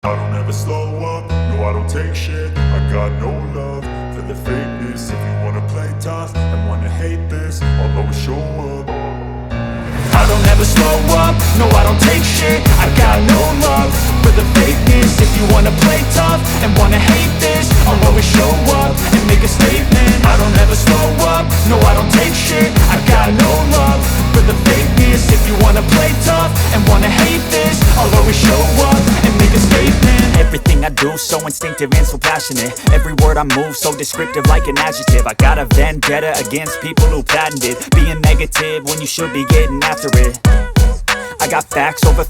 I don't ever slow up, no I don't take shit. I got no love for the fakeness. If you wanna play tough and wanna hate this, I'll always show up. I don't ever slow up, no I don't take shit. I got no love for the fakeness. If you wanna play tough and wanna hate this, I'll always show up and make a statement. I don't ever slow up, no I don't take shit. I got no love for the fakeness. If you wanna play tough and wanna hate this, I'll always show up and make a statement. Everything I do so instinctive and so passionate. Every word I move so descriptive like an adjective. I got a vendetta against people who patented being negative when you should be getting after it. I got facts over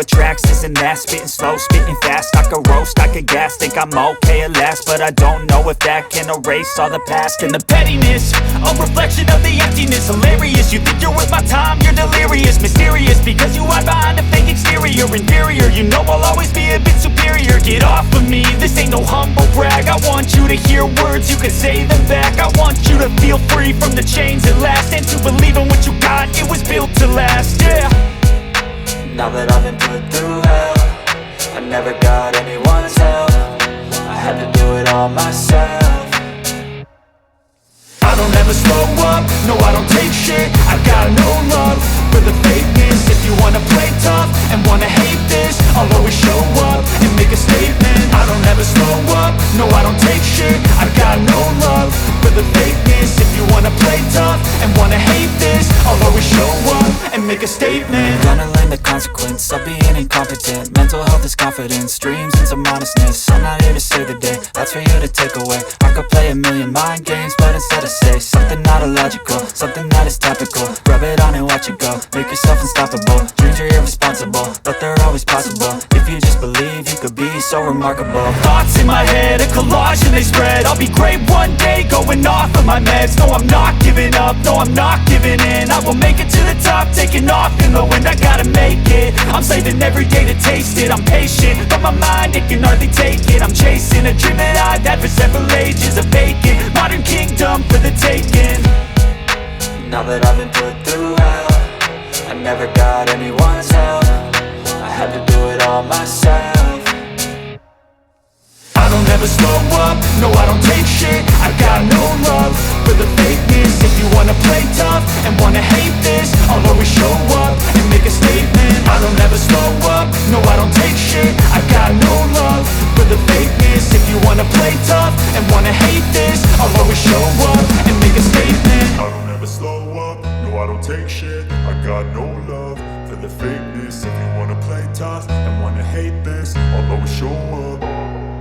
tracks, this and that. Spitting slow, spitting fast, I could roast, I could gas. Think I'm okay at last, but I don't know if that can erase all the past. And the pettiness, a reflection of the emptiness. Hilarious, you think you're worth my time, you're delirious. Mysterious, because you hide behind a fake exterior. Inferior, you know I'll always be a bit superior. Get off of me, this ain't no humble brag. I want you to hear words, you can say them back. I want you to feel free from the chains at last, and to believe in what you got, it was built to last, yeah. Now that I've been put through hell, I never got anyone's help. I had to do it all myself. I don't ever slow up, no I don't take shit. I got no love for the fakeness. If you wanna play tough and wanna hate this, I'll always show up and make a statement. I don't ever slow up, no I don't take shit. I got no love for the fakeness. If you wanna play tough and wanna hate this, I'll always show up and make a statement. Gonna learn the consequence of being incompetent. Mental health is confidence, dreams and some honestness. I'm not here to save the day, that's for you to take away. I could play a million mind games, but instead I say something not illogical, something that is topical. Rub it on and watch it go, make yourself unstoppable. Dreams are irresponsible, but they're always possible. If you just believe, you could be so remarkable. Thoughts in my head, a collage and they spread. I'll be great one day, going off of my meds. No, I'm not giving up, no, I'm not giving in. I will make it to the top, taking off in the wind. I gotta make it, I'm saving every day to taste it. I'm patient, but my mind, it can hardly take it. I'm chasing a dream that I've had for several ages. A vacant, modern kingdom for the taking. Now that I've been put through hell, I never got anyone's help. I had to do it all myself. I don't ever slow up, no I don't take shit. I got no love for the fakeness. If you wanna play tough and wanna hate this, I'll always show up and make a statement. I don't ever slow up, no I don't take shit. I got no love for the fakeness. If you wanna play tough and wanna hate this, I'll always show up and make a statement. I don't ever slow up, no I don't take shit. I got no love for the fakeness. If you wanna play tough and wanna hate this, I'll always show up.